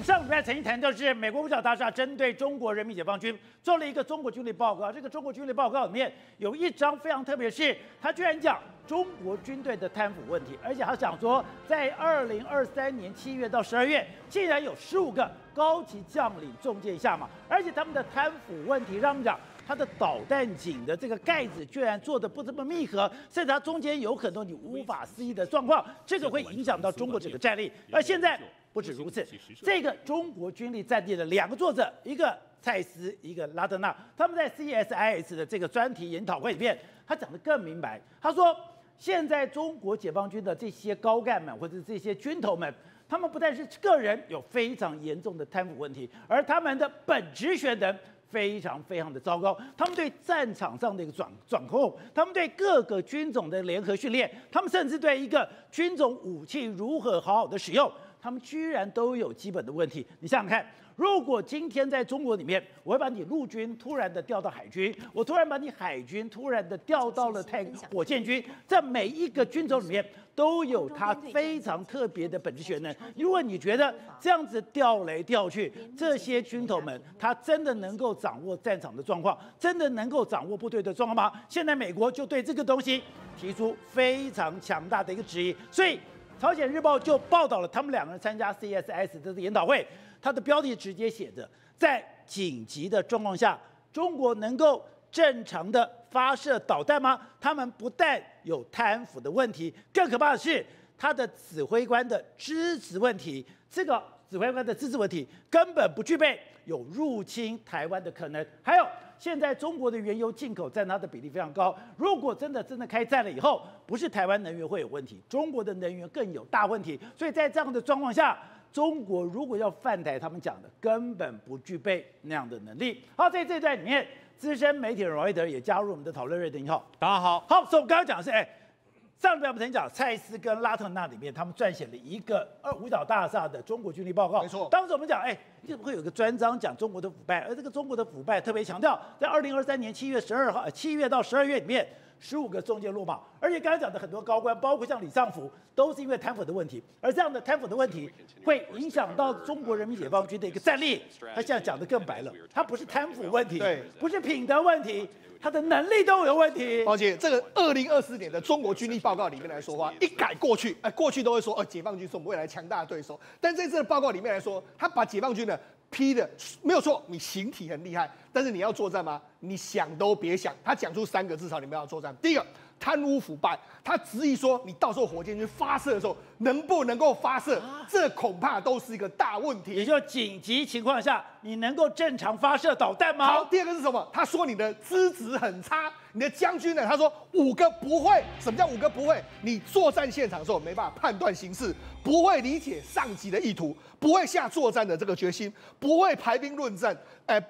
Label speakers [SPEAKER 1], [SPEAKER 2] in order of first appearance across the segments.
[SPEAKER 1] 上礼拜曾经谈到是美国五角大厦针对中国人民解放军做了一个中国军力报告。这个中国军力报告里面有一章非常特别，是他居然讲中国军队的贪腐问题，而且他讲说，在2023年7月到12月，竟然有15个高级将领中箭下马，而且他们的贪腐问题，让我们讲。它的导弹井的这个盖子居然做的不这么密合，甚至它中间有很多你无法思议的状况，这个会影响到中国整个战力。而现在不止如此，这个中国军力战地的两个作者，一个蔡斯，一个拉特纳，他们在 CSIS 的这个专题研讨会里面，他讲得更明白。他说，现在中国解放军的这些高干们或者这些军头们，他们不但是个人有非常严重的贪腐问题，而他们的本职学能非常的糟糕，他们对战场上的一个掌控，他们对各个军种的联合训练，他们甚至对一个军种武器如何好好的使用，他们居然都有基本的问题。你想想看，如果今天在中国里面，我会把你陆军突然的调到海军，我突然把你海军突然的调到了火箭军，在每一个军种里面都有它非常特别的本质学能。如果你觉得这样子调来调去，这些军头们他真的能够掌握战场的状况，真的能够掌握部队的状况吗？现在美国就对这个东西提出非常强大的一个质疑，所以朝鲜日报就报道了他们两个人参加 CSIS 的这个研讨会，它的标题直接写着，在紧急的状况下，中国能够正常的发射导弹吗？他们不但有贪腐的问题，更可怕的是他的指挥官的资质问题。这个指挥官的资质问题根本不具备有入侵台湾的可能。还有，现在中国的原油进口占它的比例非常高，如果真的开战了以后，不是台湾能源会有问题，中国的能源更有大问题。所以在这样的状况下，中国如果要犯台，他们讲的根本不具备那样的能力。好，在这段里面，资深媒体人罗伊德也加入我们的讨论。瑞德，你好。
[SPEAKER 2] 大家好。
[SPEAKER 1] 好，所以我刚刚讲的是，上礼拜我们曾经讲蔡斯跟拉特纳里面，他们撰写了一个五角大厦的中国军力报告。
[SPEAKER 2] 没错，
[SPEAKER 1] 当时我们讲，会有一个专章讲中国的腐败，而这个中国的腐败特别强调，在2023年7月到12月里面，15个中箭落马，而且刚才讲的很多高官，包括像李尚福，都是因为贪腐的问题，而这样的贪腐的问题会影响到中国人民解放军的一个战力。他现在讲的更白了，他不是贪腐问题，
[SPEAKER 2] 对，
[SPEAKER 1] 不是品德问题。他的能力都有问题，
[SPEAKER 2] 而且这个2024年的中国军力报告里面来说话，一改过去，过去都会说，解放军是我们未来强大的对手，但这次的报告里面来说，他把解放军呢批的没有错，你形体很厉害，但是你要作战吗？你想都别想。他讲出3个，至少你们要作战。第一个，贪污腐败，他质疑说，你到时候火箭军发射的时候能不能够发射，这恐怕都是一个大问题。
[SPEAKER 1] 也就紧急情况下，你能够正常发射导弹吗？
[SPEAKER 2] 好，第二个是什么？他说你的资质很差，你的将军呢？他说5个不会。什么叫5个不会？你作战现场的时候没办法判断形势，不会理解上级的意图，不会下作战的这个决心，不会排兵论战，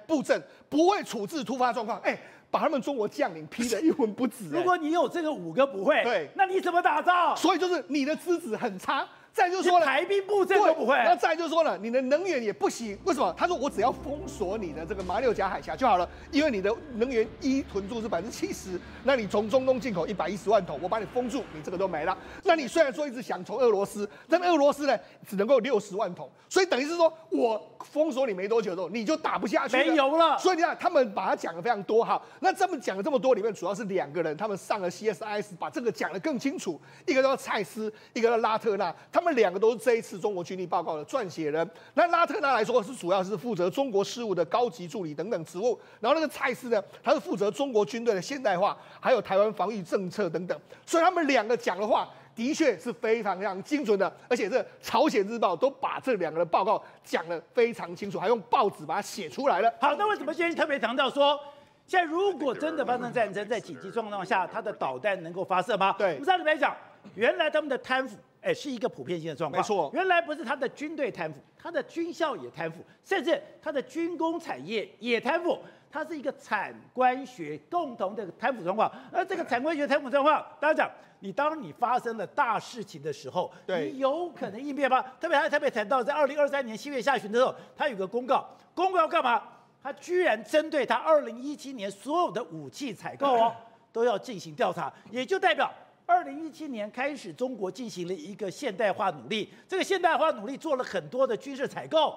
[SPEAKER 2] 布阵，不会处置突发状况，把他们中国将领批得一文不值。
[SPEAKER 1] 如果你有这个5个不会，
[SPEAKER 2] 对，
[SPEAKER 1] 那你怎么打仗？
[SPEAKER 2] 所以就是你的资质很差。再就是说呢，
[SPEAKER 1] 排兵布阵都不会。
[SPEAKER 2] 那再就是说呢，你的能源也不行。为什么？他说我只要封锁你的这个马六甲海峡就好了，因为你的能源囤驻是70%，那你从中东进口110万桶，我把你封住，你这个都没了。那你虽然说一直想从俄罗斯，但俄罗斯呢只能够60万桶，所以等于是说我封锁你没多久之后，你就打不下去了，
[SPEAKER 1] 没油了。
[SPEAKER 2] 所以你看，他们把它讲得非常多哈。那这么讲了这么多，里面主要是2个人，他们上了 CSIS， 把这个讲得更清楚。一个叫蔡斯，一个叫拉特纳，他们2个都是这一次中国军力报告的撰写人。那拉特纳来说是主要是负责中国事务的高级助理等等职务，然后那个蔡斯呢，他是负责中国军队的现代化，还有台湾防御政策等等。所以他们2个讲的话，的确是非常精准的，而且这朝鲜日报都把这2个的报告讲得非常清楚，还用报纸把它写出来了。
[SPEAKER 1] 好，那为什么今天特别强调说，现在如果真的发生战争，在紧急状况下，它的导弹能够发射吗？
[SPEAKER 2] 对，
[SPEAKER 1] 我们上礼拜讲，原来他们的贪腐，是一个普遍性的状况。
[SPEAKER 2] 没错，
[SPEAKER 1] 原来不是他的军队贪腐，他的军校也贪腐，甚至他的军工产业也贪腐。它是一个产官学共同的贪腐状况，而这个产官学贪腐状况，大家讲，当你发生了大事情的时候，你有可能应变吗？特别谈到在2023年7月下旬的时候，他有个公告要干嘛？他居然针对他2017年所有的武器采购都要进行调查，也就代表2017年开始，中国进行了一个现代化努力。这个现代化努力做了很多的军事采购，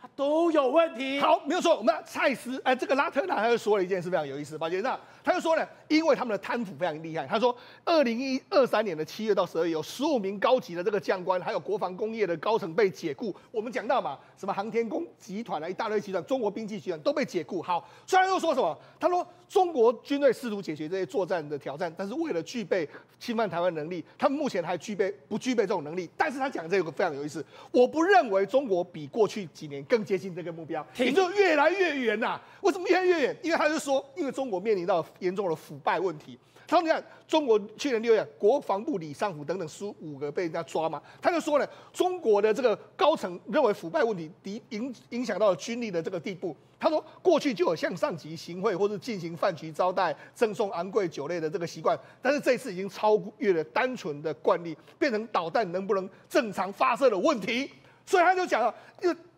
[SPEAKER 1] 它都有问题。
[SPEAKER 2] 好，没有错。我们蔡司，这个拉特纳他就说了一件事非常有意思，宝杰那他就说呢，因为他们的贪腐非常厉害，他说2023年的7月到12月，有15名高级的这个将官，还有国防工业的高层被解雇。我们讲到嘛，什么航天工集团啊，一大堆集团，中国兵器集团都被解雇。好，虽然又说什么，他说中国军队试图解决这些作战的挑战，但是为了具备侵犯台湾能力，他们目前还不具备这种能力。但是他讲这个非常有意思，我不认为中国比过去几年更接近这个目标，也就越来越远呐。为什么越来越远？因为他就说，因为中国面临到严重的腐败问题。他说：“你看，中国去年6月，国防部李尚福等等15个被人家抓嘛，他就说呢，中国的这个高层认为腐败问题影响到了军力的这个地步。他说，过去就有向上级行贿或是进行饭局招待、赠送昂贵酒类的这个习惯，但是这次已经超越了单纯的惯例，变成导弹能不能正常发射的问题。所以他就讲了，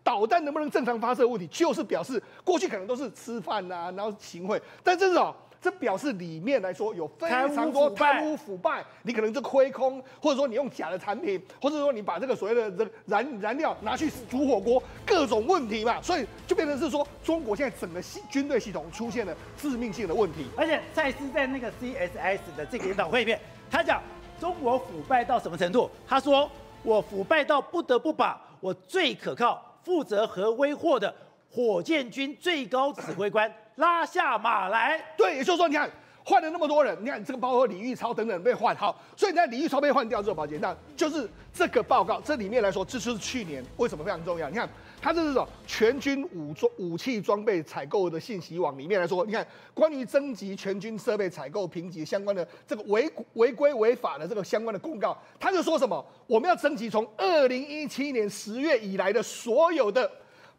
[SPEAKER 2] 导弹能不能正常发射的问题，就是表示过去可能都是吃饭啊，然后行贿，但这是这表示里面来说有非常多贪污腐败，你可能就亏空，或者说你用假的产品，或者说你把这个所谓的这个燃料拿去煮火锅，各种问题嘛，所以就变成是说中国现在整个军队系统出现了致命性的问题。
[SPEAKER 1] 而且蔡司在那个 CSIS 的这个研讨会里面，他讲中国腐败到什么程度？他说我腐败到不得不把我最可靠、负责核威慑的火箭军最高指挥官拉下马来。
[SPEAKER 2] 对，也就是说，你看换了那么多人，你看这个包括李玉超等等被换，好，所以你看李玉超被换掉之后，宝杰，那就是这个报告这里面来说，这就是去年为什么非常重要？你看，它这是全军武器装备采购的信息网里面来说，你看关于征集全军设备采购评级相关的这个违规违法的这个相关的公告，他就说什么？我们要征集从2017年10月以来的所有的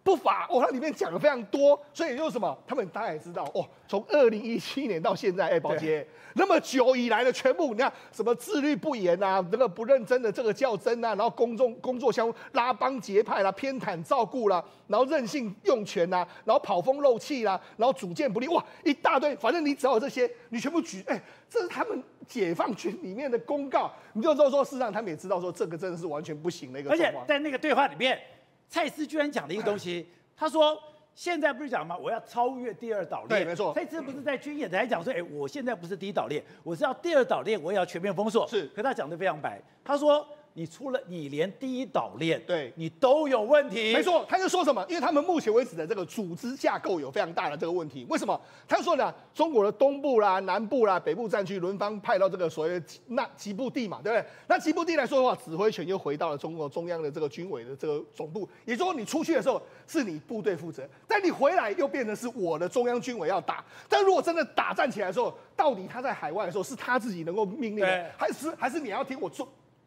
[SPEAKER 2] 不法它里面讲的非常多，所以也就是什么，他们大家也知道从2017年到现在，宝杰那么久以来的全部，你看什么自律不严啊，这个不认真的这个较真啊，然后工作相拉帮结派啦，偏袒照顾啦，然后任性用权啦，然后跑风漏气啦，然后主见不利，一大堆，反正你只要有这些，你全部这是他们解放军里面的公告，你就知道说，事实上他们也知道说，这个真的是完全不行的一个状况。
[SPEAKER 1] 而且在那个对话里面，蔡司居然讲了一个东西，他说现在不是讲吗？我要超越第2岛链。
[SPEAKER 2] 对，没错。
[SPEAKER 1] 蔡司不是在军演台讲说，我现在不是第1岛链，我是要第2岛链，我也要全面封锁。
[SPEAKER 2] 是，
[SPEAKER 1] 可他讲得非常白，他说你连第1岛链，
[SPEAKER 2] 对
[SPEAKER 1] 你都有问题。
[SPEAKER 2] 没错，他就说什么？因为他们目前为止的这个组织架构有非常大的这个问题。为什么？他就说呢，中国的东部啦、南部啦、北部战区轮番派到这个所谓的吉布地嘛，对不对？那吉布地来说的话，指挥权又回到了中国中央的这个军委的这个总部，也就是说你出去的时候是你部队负责，但你回来又变成是我的中央军委要打。但如果真的打战起来的时候，到底他在海外的时候是他自己能够命令的，还是你要听我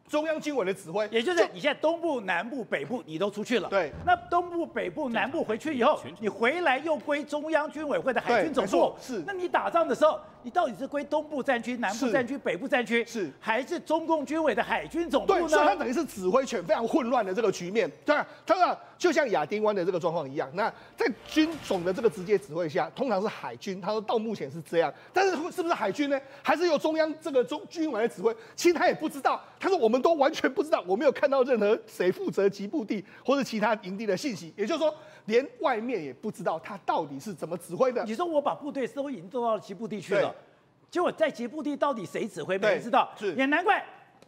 [SPEAKER 2] 中央军委的指挥？
[SPEAKER 1] 也就是你现在东部、南部、北部你都出去了，
[SPEAKER 2] 对。
[SPEAKER 1] 那东部、北部、南部回去以后，你回来又归中央军委会的海军总部，
[SPEAKER 2] 是。
[SPEAKER 1] 那你打仗的时候，你到底是归东部战区、南部战区、北部战区，
[SPEAKER 2] 是
[SPEAKER 1] 还是中共军委的海军总部呢？
[SPEAKER 2] 对，所以它等于是指挥权非常混乱的这个局面。对啊，当然就像亚丁湾的这个状况一样，那在军总的这个直接指挥下，通常是海军，他说到目前是这样，但是是不是海军呢？还是由中央这个军委来指挥？其实他也不知道，他说我们都完全不知道，我没有看到任何谁负责吉布地或者其他营地的信息，也就是说，连外面也不知道他到底是怎么指挥的。
[SPEAKER 1] 你说我把部队都已经做到吉布地去了，结果在吉布地到底谁指挥没人知道，也难怪。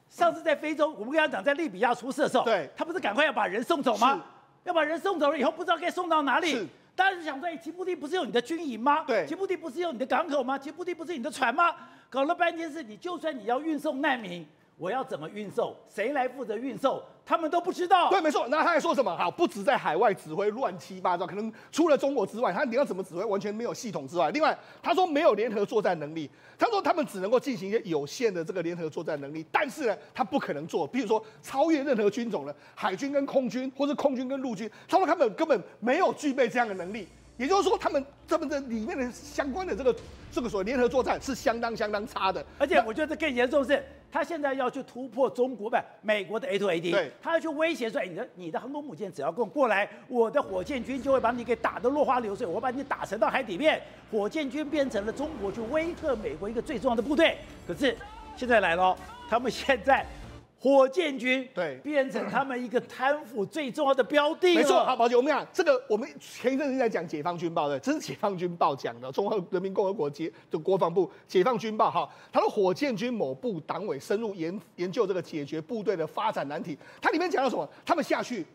[SPEAKER 1] 上次在非洲，我们跟他讲，在利比亚出事的时候，他不是赶快要把人送走吗？要把人送走了以后，不知道该送到哪里。大家就想说，吉布地不是有你的军营吗？
[SPEAKER 2] 对，
[SPEAKER 1] 吉布地不是有你的港口吗？吉布地不是你的船吗？搞了半天是，你就算你要运送难民，我要怎么运送？谁来负责运送？他们都不知道。
[SPEAKER 2] 对，没错。那他还说什么？好，不止在海外指挥乱七八糟，可能除了中国之外，你要怎么指挥完全没有系统之外，另外他说没有联合作战能力。他说他们只能够进行一些有限的这个联合作战能力，但是呢，他不可能做，比如说超越任何军种的海军跟空军，或是空军跟陆军。他说他们根本没有具备这样的能力。也就是说，他们的里面的相关的这个所谓联合作战是相当差的。
[SPEAKER 1] 而且我觉得更严重的是，他现在要去突破美国的 A2AD，
[SPEAKER 2] 对，
[SPEAKER 1] 他要去威胁说，你的航空母舰只要跟我过来，我的火箭军就会把你给打得落花流水，我把你打沉到海里面。火箭军变成了中国去威吓美国一个最重要的部队。可是现在来了，他们现在火箭军
[SPEAKER 2] 对
[SPEAKER 1] 变成他们一个贪腐最重要的标的了。
[SPEAKER 2] 没错，好，宝姐，我们讲这个，我们前一阵子在讲解放军报的，这是解放军报讲的，中华人民共和国的国防部解放军报哈，他的火箭军某部党委深入研究这个解决部队的发展难题，它里面讲到什么？他们下去，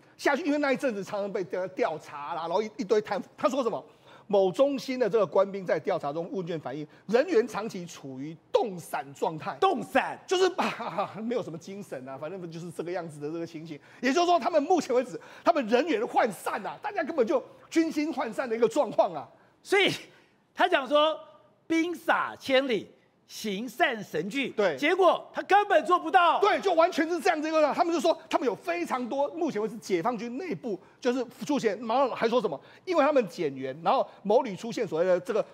[SPEAKER 2] 因为那一阵子常常被调查啦，然后一堆贪腐，他说什么？某中心的这个官兵在调查中问卷反映，人员长期处于冻散状态。
[SPEAKER 1] 冻散
[SPEAKER 2] 就是没有什么精神啊，反正就是这个样子的这个情形。也就是说，他们目前为止，他们人员涣散啊，大家根本就军心涣散的一个状况啊。
[SPEAKER 1] 所以他讲说兵撒千里，行善神惧，
[SPEAKER 2] 对，
[SPEAKER 1] 结果他根本做不到。
[SPEAKER 2] 对，就完全是这样子一个。他们就说，他们有非常多，目前为止解放军内部就是出现，然后还说什么，因为他们减员，然后某旅出现所谓的这个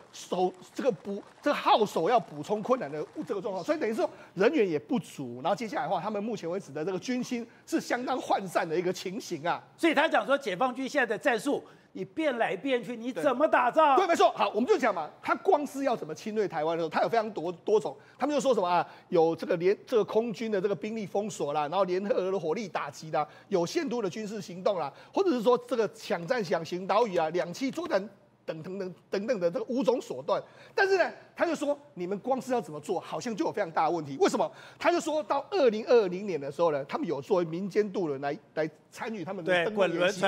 [SPEAKER 2] 号手要补充困难的这个状况，所以等于说人员也不足。然后接下来的话，他们目前为止的这个军心是相当涣散的一个情形啊。
[SPEAKER 1] 所以他讲说，解放军现在的战术，你变来变去，你怎么打仗？
[SPEAKER 2] 对，没错。好，我们就讲嘛，他光是要怎么侵略台湾的时候，他有非常多种。他们就说什么啊，有这个空军的这个兵力封锁啦，然后联合的火力打击啦，有限度的军事行动啦，或者是说这个抢占想行岛屿啊，两栖作战等等的这个5种手段。但是呢，他就说你们光是要怎么做，好像就有非常大的问题。为什么？他就说到2020年的时候呢，他们有作为民间渡轮来参与他们的登陆演习，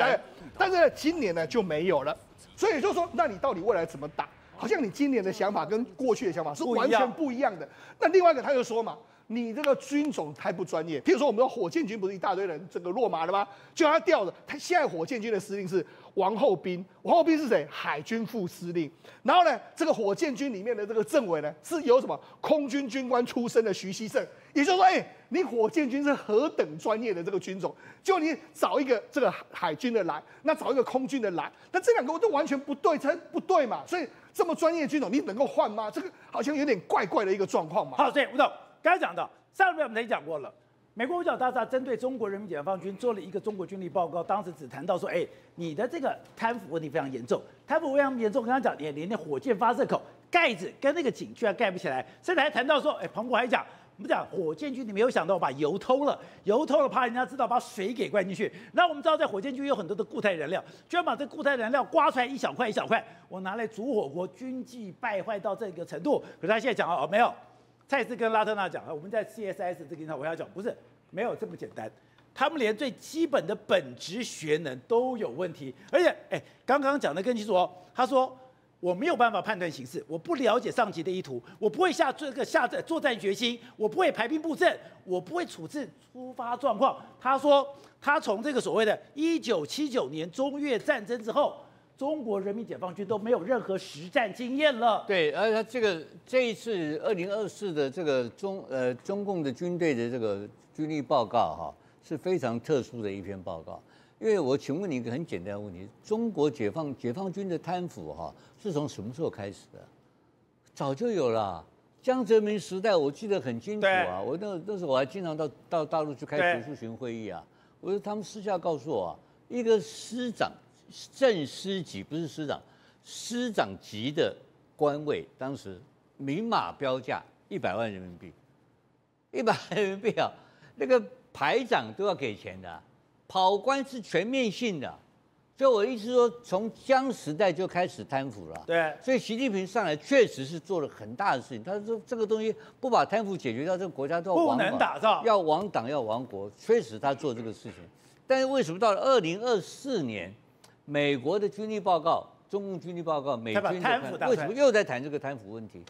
[SPEAKER 2] 但是呢，今年呢就没有了。所以就说，那你到底未来怎么打？好像你今年的想法跟过去的想法是完全不一样的。那另外一个他就说嘛，你这个军种太不专业。譬如说，我们的火箭军不是一大堆人这个落马了吗？就他调的，他现在火箭军的司令是王厚斌，王厚斌是谁？海军副司令。然后呢，这个火箭军里面的这个政委呢，是由什么空军军官出身的徐锡胜。也就是说，你火箭军是何等专业的这个军种，就你找一个这个海军的来，那找一个空军的来，那这两个都完全不对嘛。所以这么专业的军种，你能够换吗？这个好像有点怪怪的一个状况嘛。
[SPEAKER 1] 好，所以吴总刚才讲到，上礼拜我们已经讲过了。美国五角大厦针对中国人民解放军做了一个中国军力报告，当时只谈到说，你的这个贪腐问题非常严重，贪腐非常严重。刚刚讲，连那火箭发射口盖子跟那个井居然盖不起来，甚至还谈到说，彭博还讲，我们讲火箭军，你没有想到把油偷了，怕人家知道把水给灌进去。那我们知道，在火箭军有很多的固态燃料，居然把这固态燃料刮出来一小块，我拿来煮火锅，军纪败坏到这个程度。可是他现在讲没有。蔡司跟拉特纳讲我们在 CSIS 这个地方，我要讲不是没有这么简单，他们连最基本的本质学能都有问题，而且刚刚讲的更清楚哦，他说我没有办法判断形势，我不了解上级的意图，我不会下作战决心，我不会排兵布阵，我不会处置突发状况。他说他从这个所谓的1979年中越战争之后。中国人民解放军都没有任何实战经验了。
[SPEAKER 3] 对，而且这一次2024的这个中共的军队的这个军力报告是非常特殊的一篇报告。因为我请问你一个很简单的问题：中国解放军的贪腐是从什么时候开始的？早就有了。江泽民时代我记得很清楚啊，我那时候我还经常到大陆去开学术群会议啊。我说他们私下告诉我一个师长。正师级不是师长，师长级的官位，当时明码标价100万人民币，100万人民币那个排长都要给钱的，跑官是全面性的，所以我意思说，从江时代就开始贪腐了。
[SPEAKER 1] 对，
[SPEAKER 3] 所以习近平上来确实是做了很大的事情，他说这个东西不把贪腐解决掉，这个国家都要亡，
[SPEAKER 1] 不能打造，
[SPEAKER 3] 要亡党要亡国，确实他做这个事情。但是为什么到了2024年？美国的军力报告，中共军力报告，美军为什么又在谈这个贪腐问题？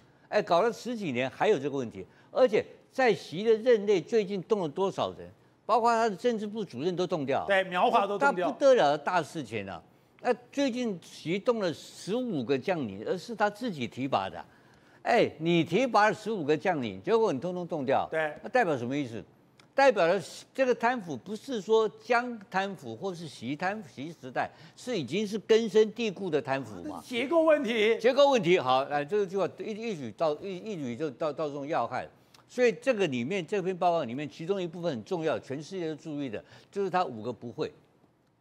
[SPEAKER 3] 搞了10几年还有这个问题，而且在习的任内，最近动了多少人？包括他的政治部主任都动掉，
[SPEAKER 1] 对，苗华都动掉，
[SPEAKER 3] 他不得了的大事情啊！最近习动了15个将领，而是他自己提拔的。你提拔了15个将领，结果你通通动掉，
[SPEAKER 1] 对，
[SPEAKER 3] 那代表什么意思？代表了这个贪腐不是说江贪腐或是习时代，是已经是根深蒂固的贪腐嘛？
[SPEAKER 1] 结构问题。
[SPEAKER 3] 结构问题好，这个句话一举就到这种要害。所以这个里面这篇报告里面，其中一部分很重要，全世界都注意的，就是他5个不会，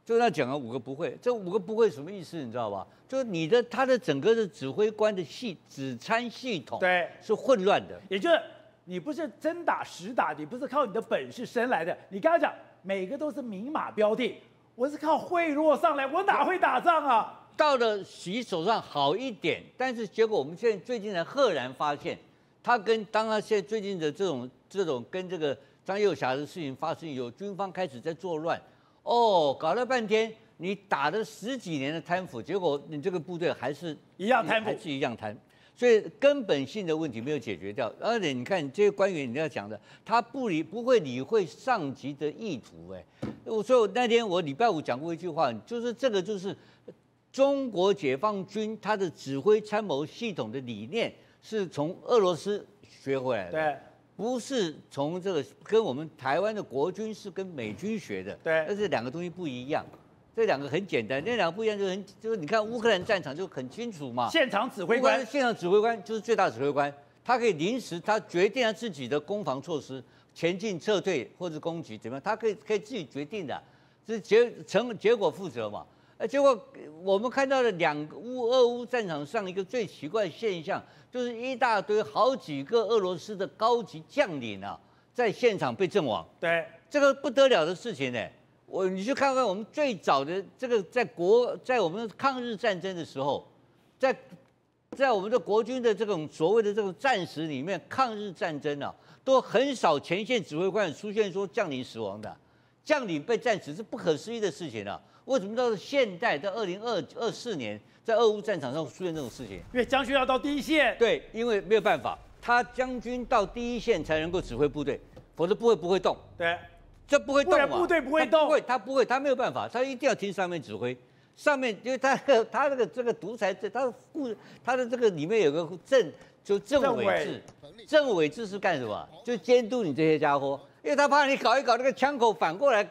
[SPEAKER 3] 就是他讲了5个不会。这5个不会什么意思？你知道吧？就是他的整个的指挥官的指参系统
[SPEAKER 1] 对
[SPEAKER 3] 是混乱的，
[SPEAKER 1] 也就是你不是真打实打，你不是靠你的本事生来的。你刚才讲每个都是明码标定，我是靠贿赂上来，我哪会打仗啊？
[SPEAKER 3] 到了习手上好一点，但是结果我们现在最近才赫然发现，他现在最近的这种跟这个张幼霞的事情发生，有军方开始在作乱，搞了半天，你打了10几年的贪腐，结果你这个部队还是
[SPEAKER 1] 一样贪腐，
[SPEAKER 3] 还是一样贪。所以根本性的问题没有解决掉，而且你看这些官员你要讲的，他不会理会上级的意图。所以那天我礼拜五讲过一句话，就是这个就是中国解放军他的指挥参谋系统的理念是从俄罗斯学回来的，
[SPEAKER 1] 对，
[SPEAKER 3] 不是从这个跟我们台湾的国军是跟美军学的，
[SPEAKER 1] 对，
[SPEAKER 3] 但是两个东西不一样。这两个很简单，那两个不一样就是你看乌克兰战场就很清楚嘛。
[SPEAKER 1] 现场指挥官，
[SPEAKER 3] 现场指挥官就是最大指挥官，他可以临时他决定他自己的攻防措施，前进、撤退或者攻击怎么样，他可以自己决定的，是结果负责嘛。结果我们看到了俄乌战场上一个最奇怪的现象，就是一大堆好几个俄罗斯的高级将领啊，在现场被阵亡。
[SPEAKER 1] 对，
[SPEAKER 3] 这个不得了的事情呢。你去看看我们最早的这个在我们抗日战争的时候，在我们的国军的这种所谓的这种战史里面，抗日战争啊，都很少前线指挥官出现说将领死亡的，将领被战死是不可思议的事情啊。为什么到了现代，到2024年，在俄乌战场上出现这种事情？
[SPEAKER 1] 因为将军要到第一线。
[SPEAKER 3] 对，因为没有办法，他将军到第一线才能够指挥部队，否则部队不会动。
[SPEAKER 1] 对。
[SPEAKER 3] 这不会动嘛？
[SPEAKER 1] 部队不会动，
[SPEAKER 3] 他不会，他没有办法，他一定要听上面指挥。上面因为他这个独裁制，他的这个里面有个政委制，政委制是干什么？就监督你这些家伙，因为他怕你搞一搞那个枪口反过来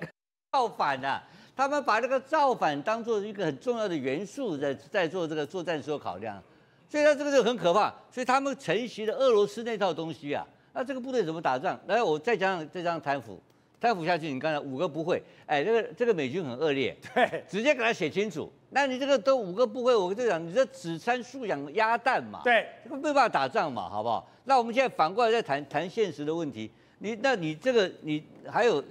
[SPEAKER 3] 造反啊。他们把这个造反当做一个很重要的元素，在做这个作战时候考量，所以他这个就很可怕。所以他们承袭了俄罗斯那套东西啊。那这个部队怎么打仗？来，我再加上贪腐。贪腐下去，你刚才5个不会，这个美军很恶劣，
[SPEAKER 1] 对，
[SPEAKER 3] 直接给他写清楚。那你这个都5个不会，我就讲你这只参素养鸭蛋嘛，
[SPEAKER 1] 对，
[SPEAKER 3] 这个没办法打仗嘛，好不好？那我们现在反过来再谈现实的问题，你这个还有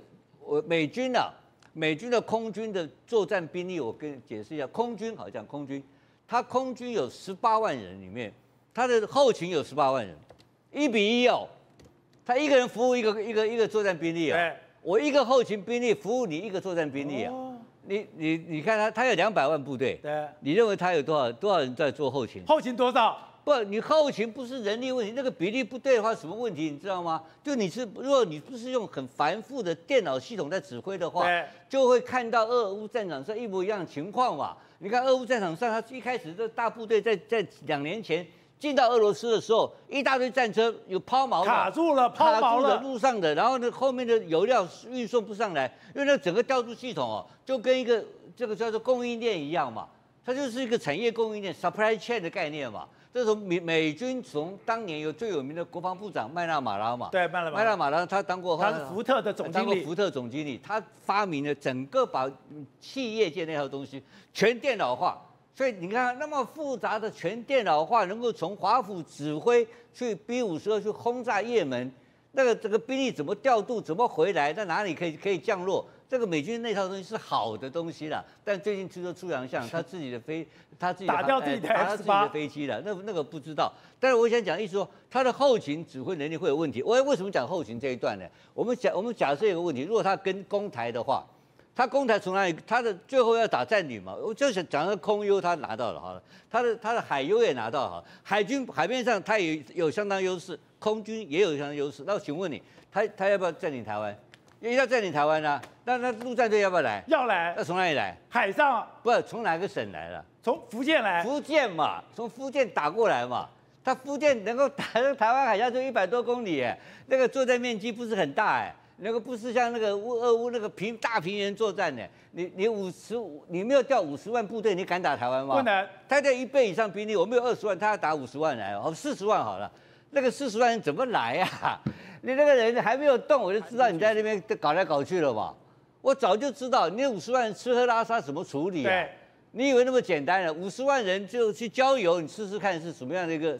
[SPEAKER 3] 美军的空军的作战兵力，我跟你解释一下，空军好像他空军有18万人里面，他的后勤有18万人，1比1哦，他一个人服务一个作战兵力啊。
[SPEAKER 1] 对。
[SPEAKER 3] 我一个后勤兵力服务你一个作战兵力啊！你看他有200万部队，
[SPEAKER 1] 对，
[SPEAKER 3] 你认为他有多少人在做后勤？
[SPEAKER 1] 后勤多少？
[SPEAKER 3] 不，你后勤不是人力问题，那个比例不对的话，什么问题你知道吗？就如果你不是用很繁复的电脑系统在指挥的话，就会看到俄乌战场上一模一样的情况嘛。你看俄乌战场上，他一开始这大部队在2年前。进到俄罗斯的时候，一大堆战车有抛锚的，
[SPEAKER 1] 卡住了，抛锚了，
[SPEAKER 3] 路上的，然后呢，后面的油料运送不上来，因为那整个调度系统就跟一个这个叫做供应链一样嘛，它就是一个产业供应链 supply chain 的概念嘛。这从美军从当年最有名的国防部长麦纳马拉嘛，
[SPEAKER 1] 对，麦纳马拉，
[SPEAKER 3] 他当过，
[SPEAKER 1] 他是福特的总经理，
[SPEAKER 3] 当过福特总经理，他发明了整个把企业界那套东西全电脑化。所以你看，那么复杂的全电脑化，能够从华府指挥去 B-52去轰炸也门，这个兵力怎么调度，怎么回来，在哪里可以降落？这个美军那套东西是好的东西啦，但最近出洋相，他自己的
[SPEAKER 1] 打掉自己的
[SPEAKER 3] F8飞机了，那个不知道。但是我想讲，意思说他的后勤指挥能力会有问题。我为什么讲后勤这一段呢？我们假设一个问题，如果他跟攻台的话。他攻台从哪里？他的最后要打战旅嘛，我就想讲的空优他拿到了，好了，他的海优也拿到了，海军海面上他也有相当优势，空军也有相当优势。那我请问你，他要不要占领台湾？要占领台湾啊？那陆战队要不要来？
[SPEAKER 1] 要来。
[SPEAKER 3] 那从哪里来？
[SPEAKER 1] 海上。
[SPEAKER 3] 不是从哪个省来了？
[SPEAKER 1] 从福建来。
[SPEAKER 3] 福建嘛，从福建打过来嘛。他福建能够打到台湾海峡就100多公里，那个作战面积不是很大那个不是像那个俄乌那个大平原作战的，你没有调50万部队，你敢打台湾吗？
[SPEAKER 1] 不能。
[SPEAKER 3] 他调1倍以上兵力，我们有20万，他要打50万来，40万好了，那个40万人怎么来啊？你那个人还没有动，我就知道你在那边搞来搞去了嘛。我早就知道，你那50万人吃喝拉撒怎么处理啊？
[SPEAKER 1] 对，
[SPEAKER 3] 你以为那么简单了？50万人就去郊游，你试试看是什么样的一个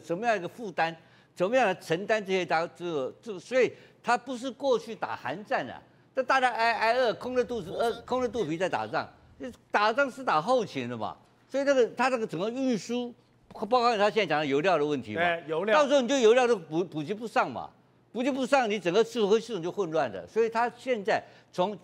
[SPEAKER 3] 负担？怎么样来承担这些所以他不是过去打韩战啊，那大家挨饿，空着肚皮在打仗，打仗是打后勤的嘛，所以他这个整个运输，包括他现在讲的油料的问题嘛，
[SPEAKER 1] 对，油料，
[SPEAKER 3] 到时候你就油料都补给不上嘛。补给不上，你整个指挥系统就混乱了。所以他现在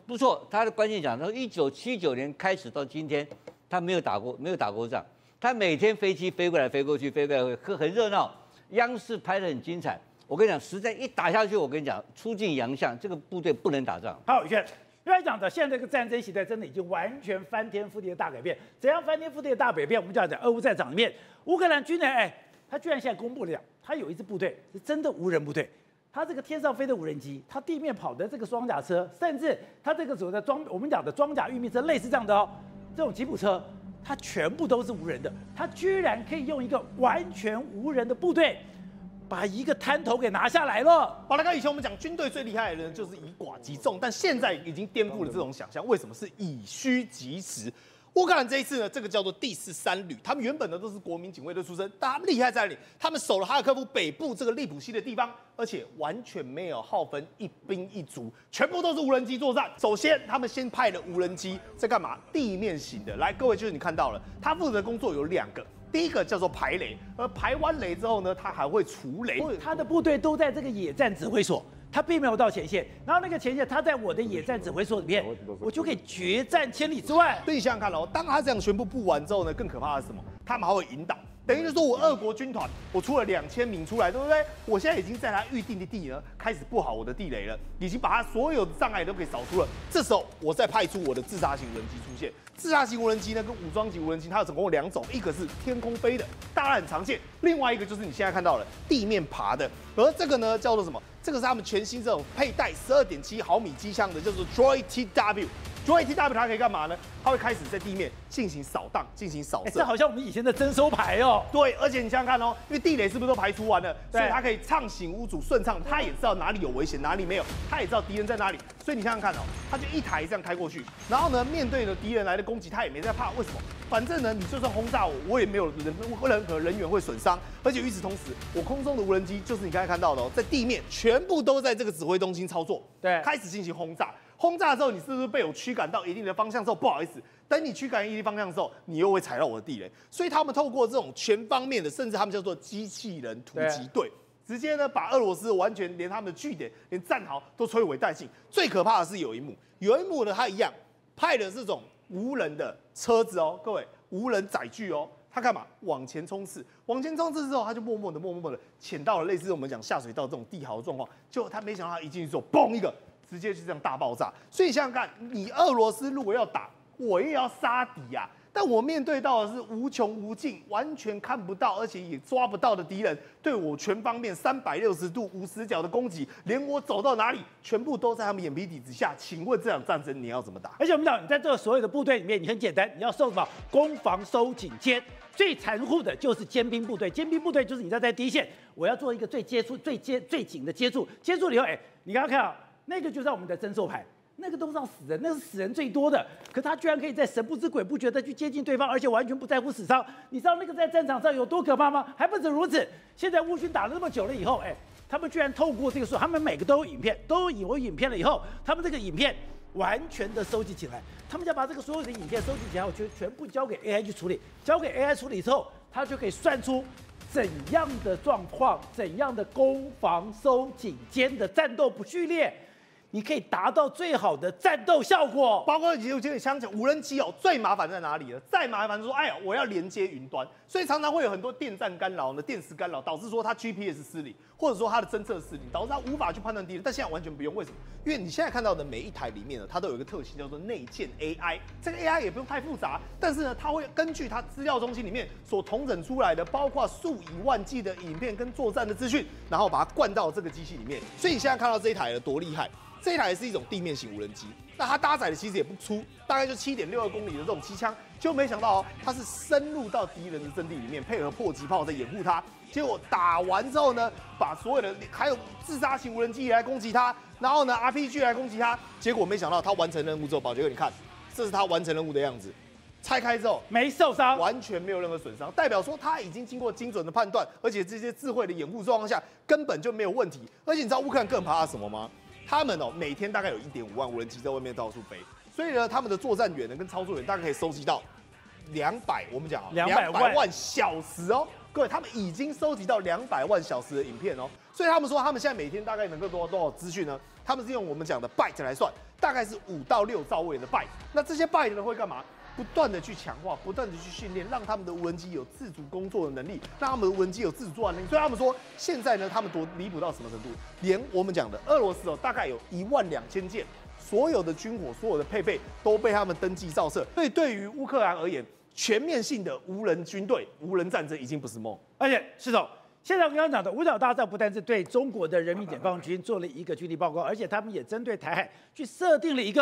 [SPEAKER 3] 不错，他的关键讲，从1979年开始到今天，他没有打过仗。他每天飞机飞过来飞过去，飞过来很热闹，央视拍得很精彩。我跟你讲，实在一打下去，我跟你讲，出尽洋相，这个部队不能打仗。
[SPEAKER 1] 好，宇轩，因为讲的现在这个战争形态真的已经完全翻天覆地的大改变。怎样翻天覆地的大改变？我们就要讲俄乌战场里面，乌克兰军人，他居然现在公布了，他有一支部队是真的无人部队。他这个天上飞的无人机，他地面跑的这个装甲车，甚至他这个所谓的我们讲的装甲运兵车，类似这样的哦，这种吉普车，它全部都是无人的。他居然可以用一个完全无人的部队，把一个滩头给拿下来了。
[SPEAKER 4] 好了，刚以前我们讲军队最厉害的人就是以寡击众，但现在已经颠覆了这种想象。为什么是以虚击实？乌克兰这一次呢，这个叫做第13旅，他们原本呢都是国民警卫队出身，但他们厉害在哪里？他们守了哈尔科夫北部这个利普西的地方，而且完全没有耗分一兵一卒，全部都是无人机作战。首先，他们先派了无人机在干嘛？地面型的。来，各位就是你看到了，他负责的工作有2个。第一个叫做排雷，而排完雷之后呢，他还会除雷。
[SPEAKER 1] 他的部队都在这个野战指挥所，他并没有到前线。然后那个前线，他在我的野战指挥所里面，我就可以决战千里之外。
[SPEAKER 4] 所以你想想看哦，当他这样全部布完之后呢，更可怕的是什么？他们还会引导。等于就是说我俄国军团，我出了2000名出来，对不对？我现在已经在他预定的地呢，开始布好我的地雷了，已经把他所有的障碍都给扫除了。这时候，我再派出我的自杀型无人机出现。自杀型无人机呢，跟武装级无人机，它有总共有2种，一个是天空飞的，大家很常见；另外一个就是你现在看到了地面爬的。而这个呢，叫做什么？这个是他们全新这种佩戴12.7毫米机枪的，叫做 Droid TW。Droid TW 它可以干嘛呢？它会开始在地面进行扫荡、进行扫射。
[SPEAKER 1] 这好像我们以前的征收牌哦。
[SPEAKER 4] 对，而且你想想看哦，因为地雷是不是都排除完了，所以它可以畅行无阻、顺畅。它也知道哪里有危险，哪里没有，它也知道敌人在哪里。所以你想想看哦，它就一台这样开过去，然后呢，面对着敌人来的攻击，它也没在怕。为什么？反正呢，你就算轰炸我，我也没有任何人员会损伤。而且与此同时，我空中的无人机就是你刚才看到的哦，在地面全部都在这个指挥中心操作，
[SPEAKER 1] 对，
[SPEAKER 4] 开始进行轰炸。轰炸之后，你是不是被我驱赶到一定的方向之后，不好意思，等你驱赶一定方向之后，你又会踩到我的地雷。所以他们透过这种全方面的，甚至他们叫做机器人突击队，直接呢把俄罗斯完全连他们的据点、连战壕都摧毁殆尽。最可怕的是有一幕呢，他一样派的这种无人的车子哦，各位无人载具哦。他干嘛？往前冲刺，往前冲刺之后，他就默默的潜到了类似我们讲下水道这种地壕状况。结果他没想到，他一进去之后，嘣一个，直接就这样大爆炸。所以想想看，你俄罗斯如果要打，我也要杀敌啊。但我面对到的是无穷无尽、完全看不到，而且也抓不到的敌人，对我全方面360度无死角的攻击，连我走到哪里，全部都在他们眼皮底之下。请问这场战争你要怎么打？
[SPEAKER 1] 而且我们讲，你在这个所有的部队里面，你很简单，你要受什么？攻防收紧歼。最残酷的就是尖兵部队，尖兵部队就是你在第一线，我要做一个最紧的接触了以后，你刚刚看到那个就是我们的征收牌。那个都是要死人，那是死人最多的。可他居然可以在神不知鬼不觉的去接近对方，而且完全不在乎死伤。你知道那个在战场上有多可怕吗？还不止如此，现在乌军打了那么久了以后，他们居然透过这个说，他们每个都有影片，了以后，他们这个影片完全的收集起来，他们要把这个所有的影片收集起来，我觉得全部交给 AI 去处理。交给 AI 处理之后，他就可以算出怎样的状况，怎样的攻防收紧歼的战斗不序列。你可以达到最好的战斗效果，
[SPEAKER 4] 包括有些想讲无人机哦，最麻烦在哪里呢？再麻烦说，哎呀，我要连接云端，所以常常会有很多电站干扰呢、电磁干扰，导致说它 GPS 失灵，或者说它的侦测失灵，导致它无法去判断敌人。但现在完全不用，为什么？因为你现在看到的每一台里面呢，它都有一个特性叫做内建 AI， 这个 AI 也不用太复杂，但是呢，它会根据它资料中心里面所统整出来的，包括数以万计的影片跟作战的资讯，然后把它灌到这个机器里面。所以你现在看到这一台有多厉害？这一台是一种地面型无人机，那它搭载的其实也不粗，大概就7.62公里的这种机枪，结果没想到哦，它是深入到敌人的阵地里面，配合迫击炮在掩护它。结果打完之后呢，把所有的还有自杀型无人机也来攻击它，然后呢 RPG 来攻击它，结果没想到它完成任务之后，宝杰哥你看，这是它完成任务的样子。拆开之后
[SPEAKER 1] 没受伤，
[SPEAKER 4] 完全没有任何损伤，代表说它已经经过精准的判断，而且这些智慧的掩护状况下根本就没有问题。而且你知道乌克兰更怕什么吗？他们每天大概有1.5万无人机在外面到处飞，所以呢，他们的作战员呢跟操作员大概可以收集到我们讲200万小时哦。各位，他们已经收集到200万小时的影片哦，所以他们说他们现在每天大概能够多少资讯呢？他们是用我们讲的 byte 来算，大概是5到6兆位的 byte。那这些 byte 呢会干嘛？不断的去强化，不断的去训练，让他们的无人机有自主工作的能力，让他们的无人机有自主作战能力。所以他们说，现在呢，他们多离谱到什么程度？连我们讲的俄罗斯大概有12000件，所有的军火、所有的配备都被他们登记造册。所以对于乌克兰而言，全面性的无人军队、无人战争已经不是梦。
[SPEAKER 1] 而且施总，现在我刚刚讲的五角大战不但是对中国的人民解放军做了一个军力报告，而且他们也针对台海去设定了一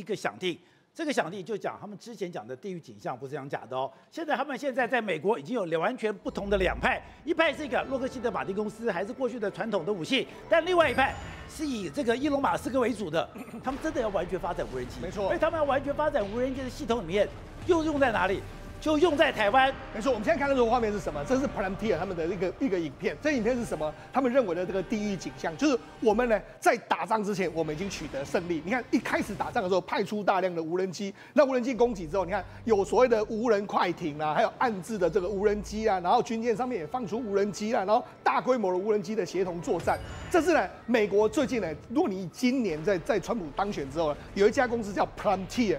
[SPEAKER 1] 个想定。这个想定就讲他们之前讲的地狱景象不是这样假的哦。现在在美国已经有完全不同的两派，一派是一个洛克希德马丁公司，还是过去的传统的武器，但另外一派是以这个伊隆马斯克为主的，他们真的要完全发展无人机，
[SPEAKER 2] 没错，
[SPEAKER 1] 所以他们要完全发展无人机的系统里面，又用在哪里？就用在台湾，
[SPEAKER 2] 没错。我们现在看到这个画面是什么？这是 Palantir 他们的一个影片。这影片是什么？他们认为的这个地狱景象，就是我们呢在打仗之前，我们已经取得胜利。你看一开始打仗的时候，派出大量的无人机，那无人机攻击之后，你看有所谓的无人快艇啊，还有暗制的这个无人机啊，然后军舰上面也放出无人机啊，然后大规模的无人机的协同作战。这是呢，美国最近呢，如果你今年在川普当选之后呢，有一家公司叫 Palantir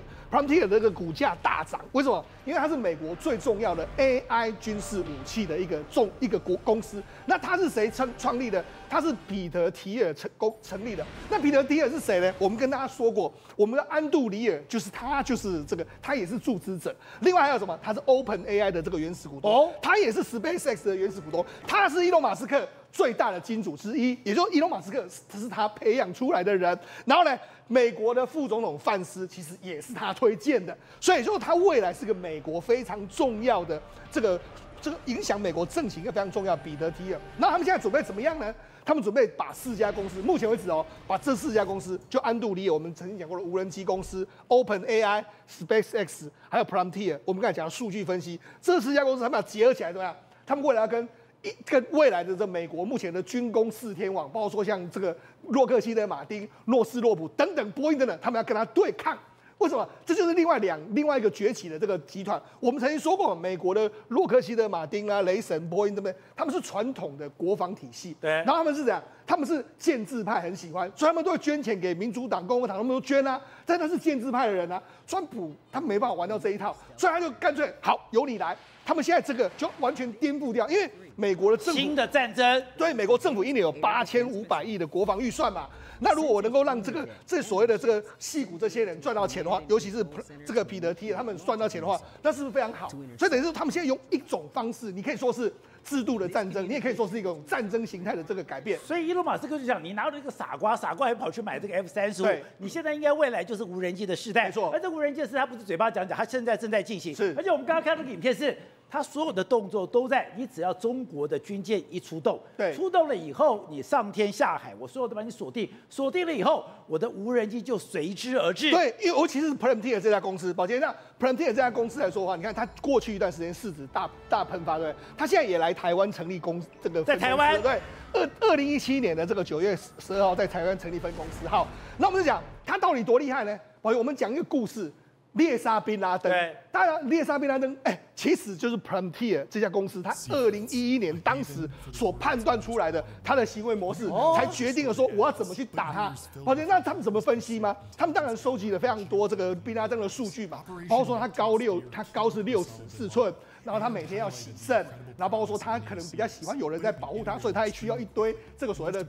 [SPEAKER 2] 的这个股价大涨，为什么？因为它是美国最重要的 AI 军事武器的一个公司。那它是谁创立的？它是彼得提尔成立的。那彼得提尔是谁呢？我们跟大家说过，我们的安杜里尔就是这个，他也是注资者。另外还有什么？他是 OpenAI 的这个原始股东，他也是 SpaceX 的原始股东，他是伊隆马斯克最大的金主之一，也就是伊隆马斯克是他培养出来的人。然后呢，美国的副总统范斯其实也是他推荐的，所以说他未来是个美国非常重要的这个影响美国政情一个非常重要的彼得提尔。那他们现在准备怎么样呢？他们准备把4家公司，目前为止把这4家公司，就安杜里尔我们曾经讲过的无人机公司 OpenAI、SpaceX 还有 Palantir， 我们刚才讲的数据分析，这4家公司他们要结合起来怎么样？他们未来要跟未来的这美国目前的军工4天王，包括说像这个洛克希德马丁、诺斯洛普等等、波音等等，他们要跟他对抗。为什么？这就是另外一个崛起的这个集团。我们曾经说过，美国的洛克希德马丁啊、雷神、波音对不对？他们是传统的国防体系，
[SPEAKER 1] 对。
[SPEAKER 2] 然后他们是怎样？他们是建制派，很喜欢，所以他们都会捐钱给民主党、共和党，他们都捐啊。但他是建制派的人啊，川普他没办法玩到这一套，所以他就干脆好由你来。他们现在这个就完全颠覆掉，因为美国的政府
[SPEAKER 1] 新的战争，
[SPEAKER 2] 对美国政府1年有8500亿的国防预算嘛。那如果我能够让这所谓的这个矽谷这些人赚到钱的话，尤其是这个彼得提尔他们赚到钱的话，那是不是非常好？所以等于是他们现在用一种方式，你可以说是制度的战争，你也可以说是一种战争形态的这个改变。
[SPEAKER 1] 所以伊隆马斯克就讲，你拿了一个傻瓜还跑去买这个 F-35，
[SPEAKER 2] 对，
[SPEAKER 1] 你现在应该未来就是无人机的时代。
[SPEAKER 2] 没错，
[SPEAKER 1] 而这无人机的时代，他不是嘴巴讲，他现在正在进行。
[SPEAKER 2] 是，
[SPEAKER 1] 而且我们刚刚看那个影片是。他所有的动作都在，你只要中国的军舰一出动，
[SPEAKER 2] 对，
[SPEAKER 1] 出动了以后，你上天下海，我所有都把你锁定，锁定了以后，我的无人机就随之而至。
[SPEAKER 2] 对，尤其是 Palantir 这家公司，宝杰，那 Palantir 这家公司来说的话，你看它过去一段时间市值大喷发，对，它现在也来台湾成立这个
[SPEAKER 1] 在台湾，
[SPEAKER 2] 对，2017年的这个9月12号在台湾成立分公司。好，那我们就讲它到底多厉害呢？宝杰，我们讲一个故事。猎杀宾拉登，当然猎杀宾拉登，其实就是 Palantir 这家公司，它2011年当时所判断出来的它的行为模式，才决定了说我要怎么去打他。好，那他们怎么分析吗？他们当然收集了非常多这个宾拉登的数据嘛，包括说他高是6尺4寸。然后他每天要洗肾，然后包括说他可能比较喜欢有人在保护他，所以他需要一堆这个所谓的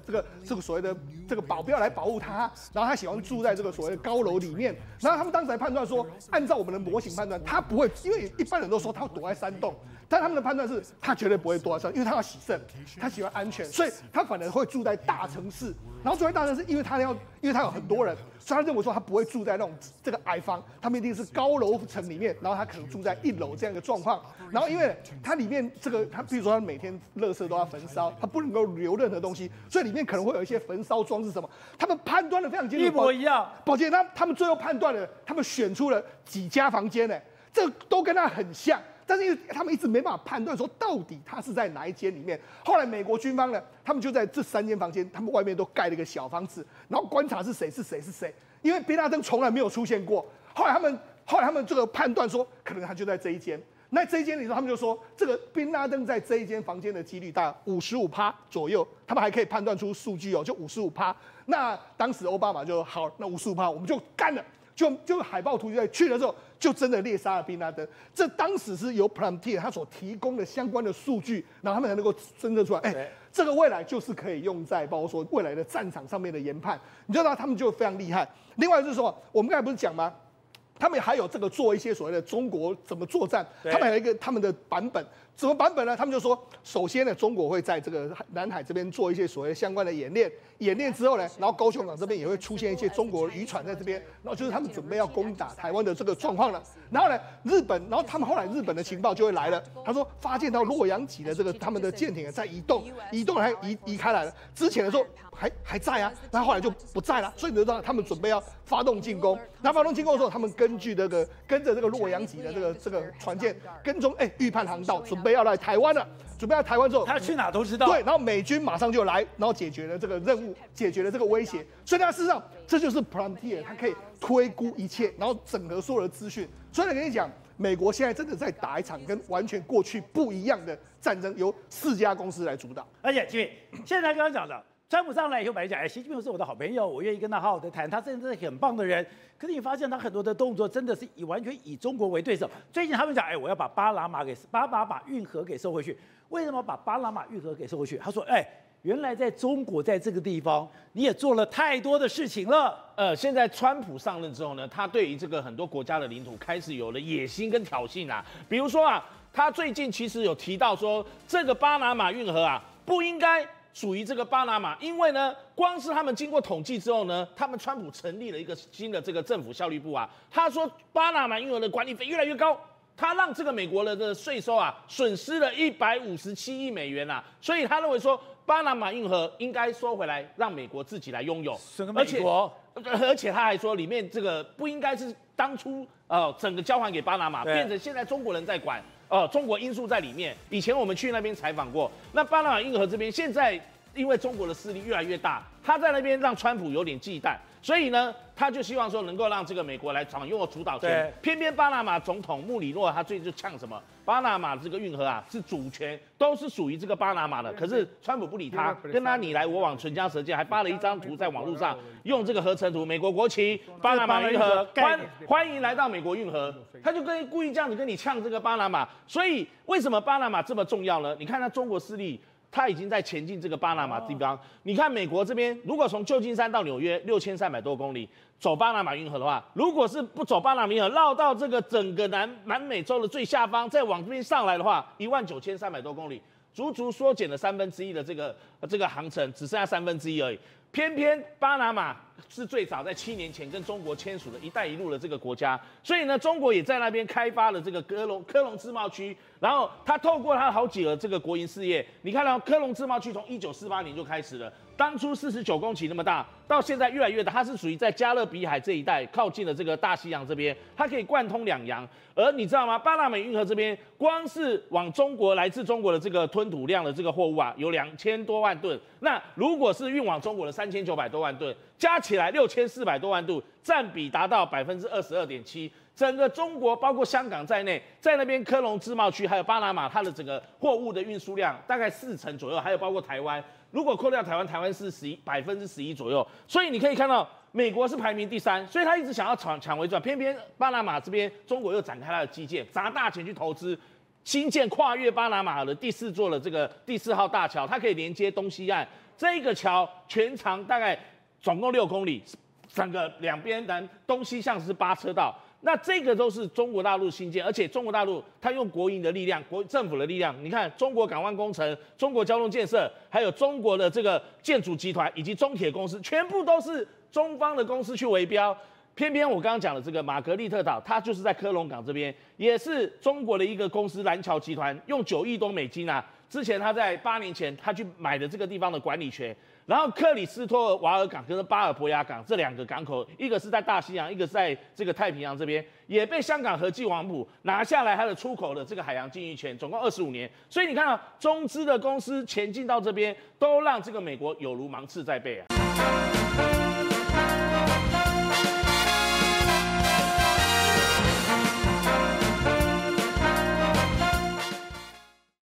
[SPEAKER 2] 这个保镖来保护他。然后他喜欢住在这个所谓的高楼里面。然后他们当时还判断说，按照我们的模型判断，他不会，因为一般人都说他躲在山洞，但他们的判断是他绝对不会躲在山洞，因为他要洗肾，他喜欢安全，所以他反而会住在大城市。然后住在大城市，因为他因为他有很多人，所以他认为说他不会住在那种这个矮房，他们一定是高楼层里面，然后他可能住在1楼这样一个状况。然后因为它里面这个，他比如说他每天垃圾都要焚烧，他不能够留任何东西，所以里面可能会有一些焚烧装置什么，他们判断的非常清楚，
[SPEAKER 1] 一模一样。
[SPEAKER 2] 宝杰他们最后判断了，他们选出了几家房间呢？这都跟他很像。但是因为他们一直没办法判断说到底他是在哪一间里面，后来美国军方呢，他们就在这3间房间，他们外面都盖了一个小房子，然后观察是谁，因为宾拉登从来没有出现过。后来他们这个判断说，可能他就在这一间。那这一间里头，他们就说这个宾拉登在这一间房间的几率大概55%左右，他们还可以判断出数据哦，就55%。那当时奥巴马就好，那55%我们就干了。就海豹突击队去了之后，就真的猎杀了宾拉登。这当时是由 Palantir 他所提供的相关的数据，然后他们才能够侦测出来，这个未来就是可以用在包括说未来的战场上面的研判。你知道他们就非常厉害。另外就是说，我们刚才不是讲吗？他们还有这个做一些所谓的中国怎么作战，他们还有一个他们的版本。什么版本呢？他们就说，首先呢，中国会在这个南海这边做一些所谓相关的演练，演练之后呢，然后高雄港这边也会出现一些中国渔船在这边，然后就是他们准备要攻打台湾的这个状况了。然后呢，然后他们后来日本的情报就会来了，他说发现到洛阳级的这个他们的舰艇在移动还移开来了，之前的时候还在啊，然后后来就不在了，所以你就知道他们准备要发动进攻。那发动进攻的时候，他们跟着这个洛阳级的这个船舰跟踪，预判航道，准备要来台湾了。准备来台湾之后，
[SPEAKER 1] 他去哪都知道。
[SPEAKER 2] 对，然后美军马上就来，然后解决了这个任务，解决了这个威胁。所以，事实上这就是 Palantir， 它可以推估一切，然后整合所有的资讯。所以我跟你讲，美国现在真的在打一场跟完全过去不一样的战争，由4家公司来主导。
[SPEAKER 1] 而且，吉米，现在刚刚讲的，川普上来以后，本来讲，习近平是我的好朋友，我愿意跟他好好的谈，他真的是很棒的人。可是你发现他很多的动作真的是完全以中国为对手。最近他们讲，我要把巴拿马运河给收回去。为什么把巴拿马运河给收回去？他说，原来在中国在这个地方你也做了太多的事情了。
[SPEAKER 5] 现在川普上任之后呢，他对于这个很多国家的领土开始有了野心跟挑衅啊。比如说啊，他最近其实有提到说，这个巴拿马运河啊不应该属于这个巴拿马，因为呢，光是他们经过统计之后呢，他们川普成立了一个新的这个政府效率部啊，他说巴拿马运河的管理费越来越高。他让这个美国人的税收啊损失了157亿美元啊，所以他认为说巴拿马运河应该收回来，让美国自己来拥有。而且他还说里面这个不应该是当初整个交还给巴拿马，变成现在中国人在管，中国因素在里面。以前我们去那边采访过，那巴拿马运河这边现在因为中国的势力越来越大，他在那边让川普有点忌惮。所以呢，他就希望说能够让这个美国来掌握主导权。偏偏巴拿马总统穆里诺他最近就呛什么，巴拿马这个运河啊是主权都是属于这个巴拿马的，可是川普不理他，跟他你来我往，唇枪舌剑，还发了一张图在网络上，用这个合成图，美国国旗，巴拿马运河，欢迎来到美国运河，他就故意这样子跟你呛这个巴拿马。所以为什么巴拿马这么重要呢？你看他中国势力。他已经在前进这个巴拿马地方。你看美国这边，如果从旧金山到纽约6300多公里，走巴拿马运河的话，如果是不走巴拿马运河，绕到这个整个南美洲的最下方，再往这边上来的话，19300多公里，足足缩减了1/3的这个航程，只剩下1/3而已。偏偏巴拿马是最早在7年前跟中国签署了"一带一路"的这个国家，所以呢，中国也在那边开发了这个科隆自贸区。然后他透过他好几个这个国营事业，你看到科隆自贸区从1948年就开始了，当初49公顷那么大，到现在越来越大，它是属于在加勒比海这一带，靠近了这个大西洋这边，它可以贯通2洋。而你知道吗？巴拿马运河这边，光是往中国来自中国的这个吞吐量的这个货物啊，有2000多万吨。那如果是运往中国的3900多万吨，加起来6400多万吨，占比达到22.7%。整个中国包括香港在内，在那边科隆自贸区还有巴拿马，它的整个货物的运输量大概40%左右，还有包括台湾。如果扣掉台湾，台湾是11%左右。所以你可以看到，美国是排名第3，所以他一直想要抢为主，偏偏巴拿马这边中国又展开它的基建，砸大钱去投资。新建跨越巴拿马的第4座的这个第4号大桥，它可以连接东西岸。这个桥全长大概总共6公里，整个两边东西向是8车道。那这个都是中国大陆新建，而且中国大陆它用国营的力量、政府的力量，你看中国港湾工程、中国交通建设，还有中国的这个建筑集团以及中铁公司，全部都是中方的公司去围标。偏偏我刚刚讲的这个玛格丽特岛，它就是在科隆港这边，也是中国的一个公司蓝桥集团用9亿多美金啊，之前他在8年前他去买的这个地方的管理权。然后克里斯托瓦尔港跟巴尔博亚港这2个港口，一个是在大西洋，一个是在这个太平洋这边，也被香港和记黄埔拿下来它的出口的这个海洋经营权，总共25年。所以你看到中资的公司前进到这边，都让这个美国有如芒刺在背啊。